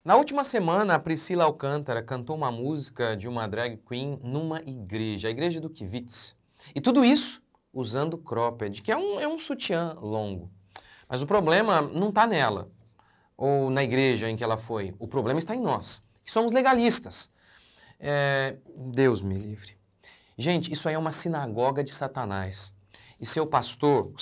Na última semana, a Priscila Alcântara cantou uma música de uma drag queen numa igreja, a igreja do Kivitz. E tudo isso usando cropped, que é um sutiã longo. Mas o problema não está nela, ou na igreja em que ela foi. O problema está em nós, que somos legalistas. Deus me livre. Gente, isso aí é uma sinagoga de Satanás. E seu pastor,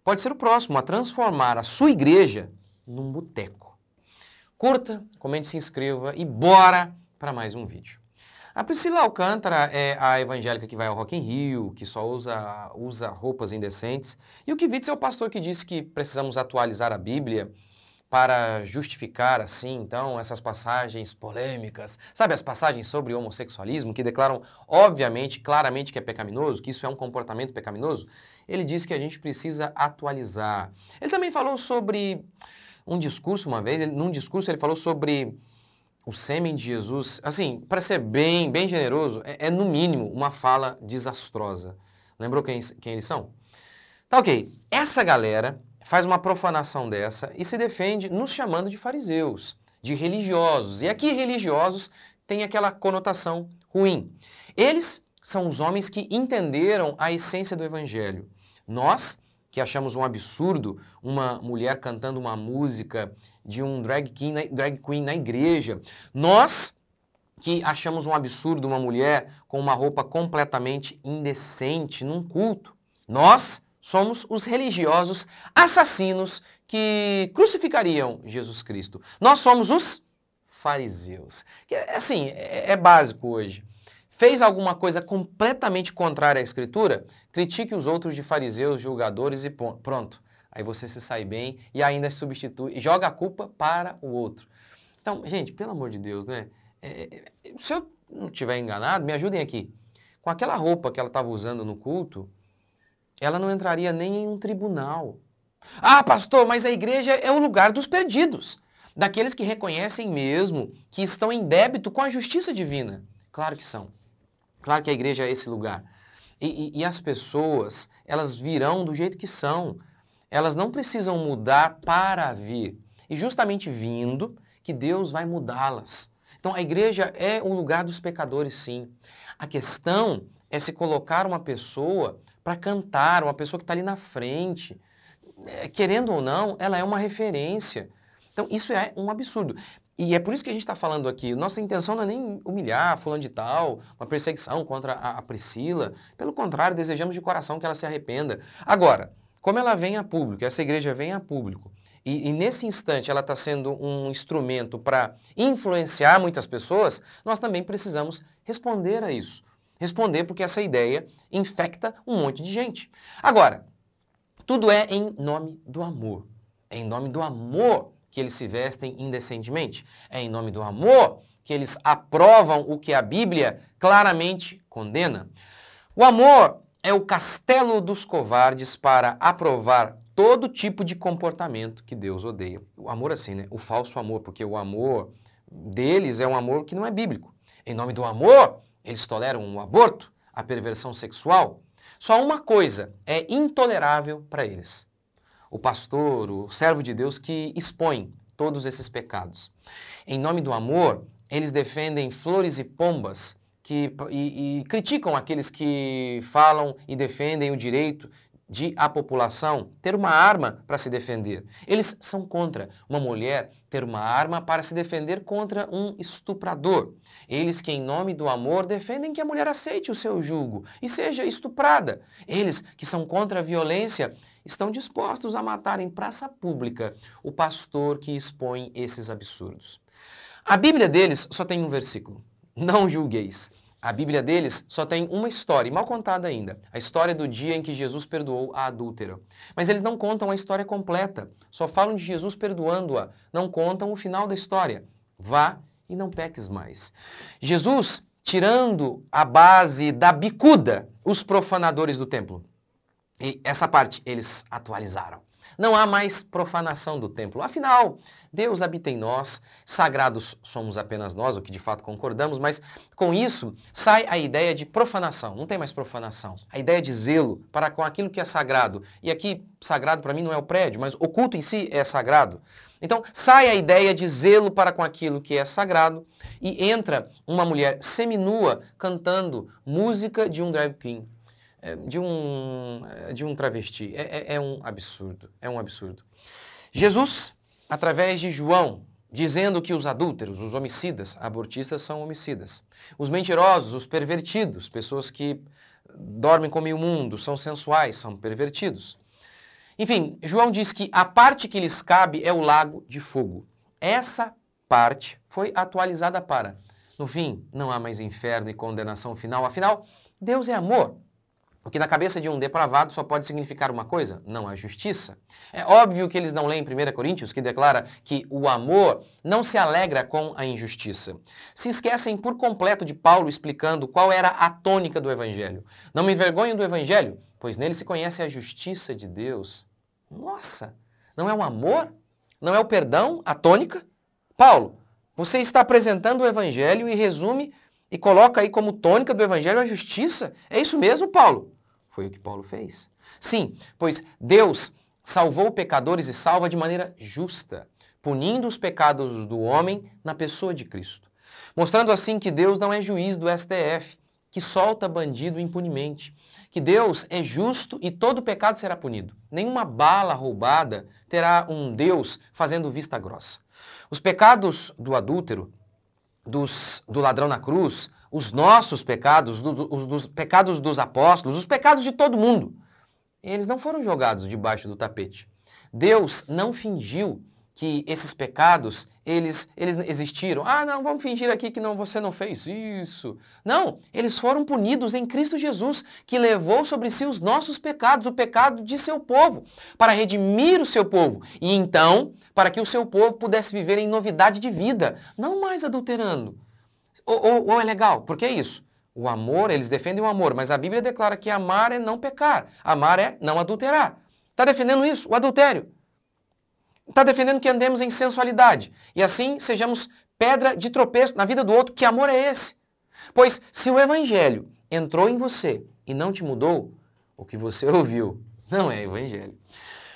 pode ser o próximo a transformar a sua igreja num boteco. Curta, comente, se inscreva e bora para mais um vídeo. A Priscila Alcântara é a evangélica que vai ao Rock in Rio, que só usa roupas indecentes. E o Kivitz é o pastor que disse que precisamos atualizar a Bíblia para justificar, assim, então, essas passagens polêmicas. Sabe, as passagens sobre homossexualismo que declaram, obviamente, claramente que é pecaminoso, que isso é um comportamento pecaminoso? Ele disse que a gente precisa atualizar. Ele também falou sobre um discurso uma vez, num discurso ele falou sobre o sêmen de Jesus. Assim, para ser bem generoso, é no mínimo uma fala desastrosa. Lembrou quem eles são? Tá ok, essa galera faz uma profanação dessa e se defende nos chamando de fariseus, de religiosos. E aqui religiosos tem aquela conotação ruim. Eles são os homens que entenderam a essência do evangelho. Nós, que achamos um absurdo uma mulher cantando uma música de um drag queen na igreja. Nós, que achamos um absurdo uma mulher com uma roupa completamente indecente num culto. Nós somos os religiosos assassinos que crucificariam Jesus Cristo. Nós somos os fariseus. Assim, é básico hoje. Fez alguma coisa completamente contrária à Escritura? Critique os outros de fariseus, julgadores e pronto. Aí você se sai bem e ainda substitui, joga a culpa para o outro. Então, gente, pelo amor de Deus, né? Se eu não estiver enganado, me ajudem aqui. Com aquela roupa que ela estava usando no culto, ela não entraria nem em um tribunal. Ah, pastor, mas a igreja é o lugar dos perdidos, daqueles que reconhecem mesmo que estão em débito com a justiça divina. Claro que são. Claro que a igreja é esse lugar. E as pessoas, elas virão do jeito que são. Elas não precisam mudar para vir. E justamente vindo que Deus vai mudá-las. Então a igreja é o lugar dos pecadores, sim. A questão é se colocar uma pessoa para cantar, uma pessoa que está ali na frente. Querendo ou não, ela é uma referência. Então isso é um absurdo. E é por isso que a gente está falando aqui. Nossa intenção não é nem humilhar fulano de tal, uma perseguição contra a Priscila. Pelo contrário, desejamos de coração que ela se arrependa. Agora, como ela vem a público, essa igreja vem a público, e nesse instante ela está sendo um instrumento para influenciar muitas pessoas, nós também precisamos responder a isso. Responder porque essa ideia infecta um monte de gente. Agora, tudo é em nome do amor. É em nome do amor que eles se vestem indecentemente. É em nome do amor que eles aprovam o que a Bíblia claramente condena. O amor é o castelo dos covardes para aprovar todo tipo de comportamento que Deus odeia. O amor assim, né? O falso amor, porque o amor deles é um amor que não é bíblico. Em nome do amor, eles toleram o aborto, a perversão sexual. Só uma coisa é intolerável para eles: o pastor, o servo de Deus que expõe todos esses pecados. Em nome do amor, eles defendem flores e pombas e criticam aqueles que falam e defendem o direito de a população ter uma arma para se defender. Eles são contra uma mulher ter uma arma para se defender contra um estuprador. Eles que, em nome do amor, defendem que a mulher aceite o seu jugo e seja estuprada. Eles que são contra a violência estão dispostos a matar em praça pública o pastor que expõe esses absurdos. A Bíblia deles só tem um versículo: não julgueis. A Bíblia deles só tem uma história, e mal contada ainda, a história do dia em que Jesus perdoou a adúltera. Mas eles não contam a história completa, só falam de Jesus perdoando-a, não contam o final da história. Vá e não peques mais. Jesus tirando a base da bicuda os profanadores do templo. E essa parte eles atualizaram. Não há mais profanação do templo. Afinal, Deus habita em nós, sagrados somos apenas nós, o que de fato concordamos, mas com isso sai a ideia de profanação. Não tem mais profanação. A ideia de zelo para com aquilo que é sagrado. E aqui, sagrado para mim não é o prédio, mas o culto em si é sagrado. Então, sai a ideia de zelo para com aquilo que é sagrado e entra uma mulher seminua cantando música de um drag queen, de um travesti. É um absurdo, é um absurdo. Jesus, através de João, dizendo que os adúlteros, os homicidas, abortistas são homicidas. Os mentirosos, os pervertidos, pessoas que dormem com o meio mundo, são sensuais, são pervertidos. Enfim, João diz que a parte que lhes cabe é o lago de fogo. Essa parte foi atualizada para, no fim, não há mais inferno e condenação final. Afinal, Deus é amor. O que na cabeça de um depravado só pode significar uma coisa, não a justiça. É óbvio que eles não leem 1 Coríntios, que declara que o amor não se alegra com a injustiça. Se esquecem por completo de Paulo explicando qual era a tônica do Evangelho. Não me envergonho do Evangelho, pois nele se conhece a justiça de Deus. Nossa, não é o amor? Não é o perdão a tônica? Paulo, você está apresentando o Evangelho e resume e coloca aí como tônica do Evangelho a justiça? É isso mesmo, Paulo? Foi o que Paulo fez. Sim, pois Deus salvou pecadores e salva de maneira justa, punindo os pecados do homem na pessoa de Cristo. Mostrando assim que Deus não é juiz do STF, que solta bandido impunemente. Que Deus é justo e todo pecado será punido. Nenhuma bala roubada terá um Deus fazendo vista grossa. Os pecados do adúltero, do ladrão na cruz, os nossos pecados, dos pecados dos apóstolos, os pecados de todo mundo, eles não foram jogados debaixo do tapete. Deus não fingiu que esses pecados, eles existiram. Ah, não, vamos fingir aqui que não, você não fez isso. Não, eles foram punidos em Cristo Jesus, que levou sobre si os nossos pecados, o pecado de seu povo, para redimir o seu povo. E então, para que o seu povo pudesse viver em novidade de vida, não mais adulterando. Ou é legal, porque é isso. O amor, eles defendem o amor, mas a Bíblia declara que amar é não pecar, amar é não adulterar. Está defendendo isso, o adultério. Está defendendo que andemos em sensualidade e assim sejamos pedra de tropeço na vida do outro. Que amor é esse? Pois se o Evangelho entrou em você e não te mudou, o que você ouviu não é Evangelho.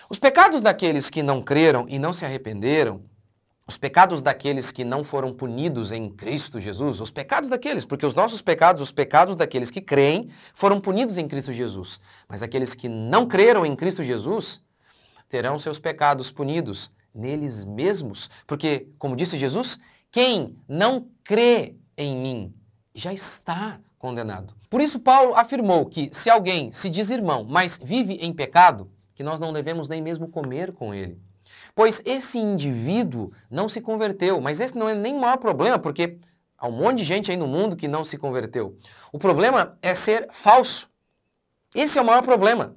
Os pecados daqueles que não creram e não se arrependeram, os pecados daqueles que não foram punidos em Cristo Jesus, os pecados daqueles, porque os nossos pecados, os pecados daqueles que creem, foram punidos em Cristo Jesus. Mas aqueles que não creram em Cristo Jesus terão seus pecados punidos neles mesmos, porque, como disse Jesus, quem não crê em mim já está condenado. Por isso Paulo afirmou que se alguém se diz irmão, mas vive em pecado, que nós não devemos nem mesmo comer com ele. Pois esse indivíduo não se converteu, mas esse não é nem o maior problema, porque há um monte de gente aí no mundo que não se converteu. O problema é ser falso. Esse é o maior problema.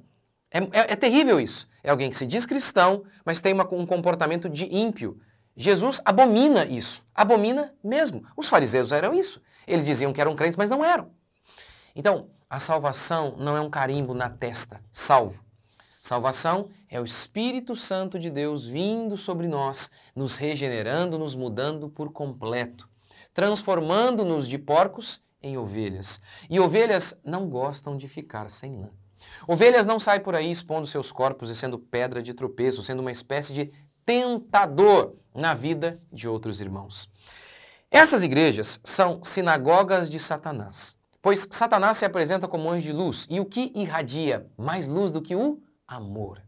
É terrível isso. É alguém que se diz cristão, mas tem um comportamento de ímpio. Jesus abomina isso. Abomina mesmo. Os fariseus eram isso. Eles diziam que eram crentes, mas não eram. Então, a salvação não é um carimbo na testa. Salvo. Salvação é o Espírito Santo de Deus vindo sobre nós, nos regenerando, nos mudando por completo, transformando-nos de porcos em ovelhas. E ovelhas não gostam de ficar sem lã. Ovelhas não saem por aí expondo seus corpos e sendo pedra de tropeço, sendo uma espécie de tentador na vida de outros irmãos. Essas igrejas são sinagogas de Satanás, pois Satanás se apresenta como anjo de luz, e o que irradia mais luz do que o amor?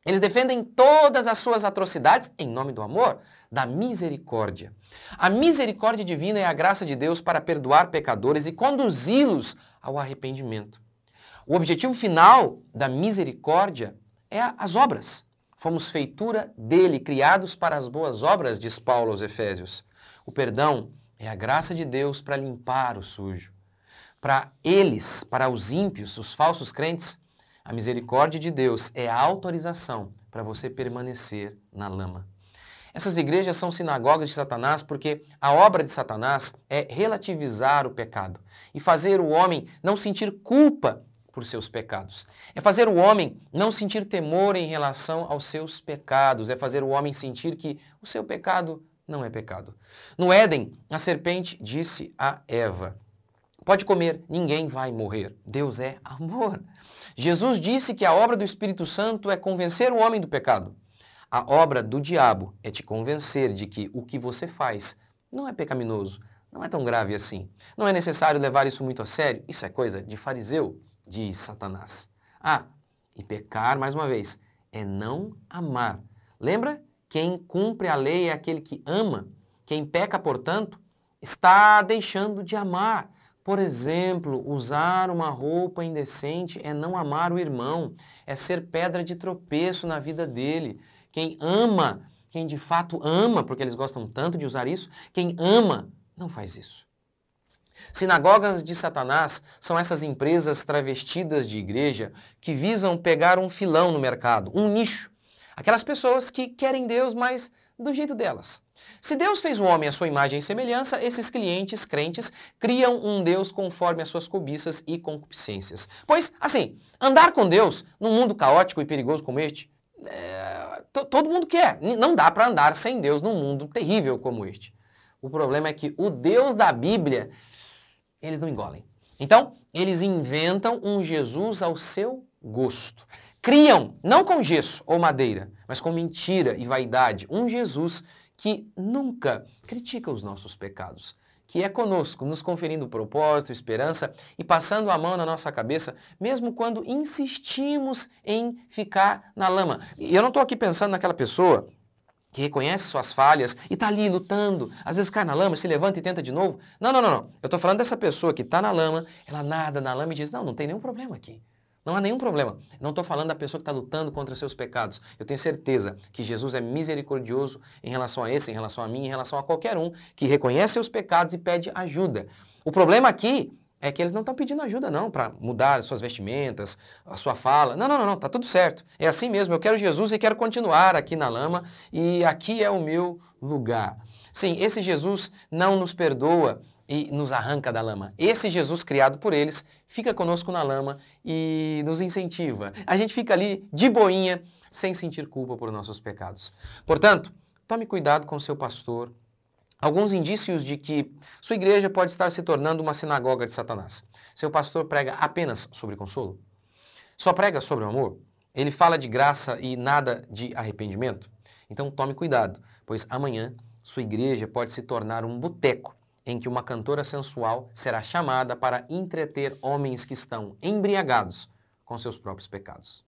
Eles defendem todas as suas atrocidades em nome do amor, da misericórdia. A misericórdia divina é a graça de Deus para perdoar pecadores e conduzi-los ao arrependimento. O objetivo final da misericórdia é as obras. Fomos feitura dele, criados para as boas obras, diz Paulo aos Efésios. O perdão é a graça de Deus para limpar o sujo. Para eles, para os ímpios, os falsos crentes, a misericórdia de Deus é a autorização para você permanecer na lama. Essas igrejas são sinagogas de Satanás porque a obra de Satanás é relativizar o pecado e fazer o homem não sentir culpa por seus pecados. É fazer o homem não sentir temor em relação aos seus pecados. É fazer o homem sentir que o seu pecado não é pecado. No Éden, a serpente disse a Eva: pode comer, ninguém vai morrer. Deus é amor. Jesus disse que a obra do Espírito Santo é convencer o homem do pecado. A obra do diabo é te convencer de que o que você faz não é pecaminoso, não é tão grave assim. Não é necessário levar isso muito a sério, isso é coisa de fariseu, diz Satanás. Ah, e pecar, mais uma vez, é não amar. Lembra? Quem cumpre a lei é aquele que ama. Quem peca, portanto, está deixando de amar. Por exemplo, usar uma roupa indecente é não amar o irmão, é ser pedra de tropeço na vida dele. Quem ama, quem de fato ama, porque eles gostam tanto de usar isso, quem ama não faz isso. Sinagogas de Satanás são essas empresas travestidas de igreja que visam pegar um filão no mercado, um nicho. Aquelas pessoas que querem Deus, mas do jeito delas. Se Deus fez o homem à sua imagem e semelhança, esses clientes crentes criam um Deus conforme as suas cobiças e concupiscências. Pois, assim, andar com Deus num mundo caótico e perigoso como este, todo mundo quer. Não dá para andar sem Deus num mundo terrível como este. O problema é que o Deus da Bíblia, eles não engolem. Então, eles inventam um Jesus ao seu gosto. Criam, não com gesso ou madeira, mas com mentira e vaidade, um Jesus que nunca critica os nossos pecados, que é conosco, nos conferindo propósito, esperança e passando a mão na nossa cabeça, mesmo quando insistimos em ficar na lama. E eu não estou aqui pensando naquela pessoa que reconhece suas falhas e está ali lutando, às vezes cai na lama, se levanta e tenta de novo. Não, não, não, não. Eu estou falando dessa pessoa que está na lama, ela nada na lama e diz, não, não tem nenhum problema aqui. Não há nenhum problema. Não estou falando da pessoa que está lutando contra seus pecados. Eu tenho certeza que Jesus é misericordioso em relação a esse, em relação a mim, em relação a qualquer um que reconhece seus pecados e pede ajuda. O problema aqui é que eles não estão pedindo ajuda não para mudar as suas vestimentas, a sua fala. Não, não, não, não, tá tudo certo. É assim mesmo, eu quero Jesus e quero continuar aqui na lama e aqui é o meu lugar. Sim, esse Jesus não nos perdoa e nos arranca da lama. Esse Jesus criado por eles fica conosco na lama e nos incentiva. A gente fica ali de boinha, sem sentir culpa por nossos pecados. Portanto, tome cuidado com seu pastor. Alguns indícios de que sua igreja pode estar se tornando uma sinagoga de Satanás. Seu pastor prega apenas sobre consolo? Só prega sobre o amor? Ele fala de graça e nada de arrependimento? Então tome cuidado, pois amanhã sua igreja pode se tornar um boteco em que uma cantora sensual será chamada para entreter homens que estão embriagados com seus próprios pecados.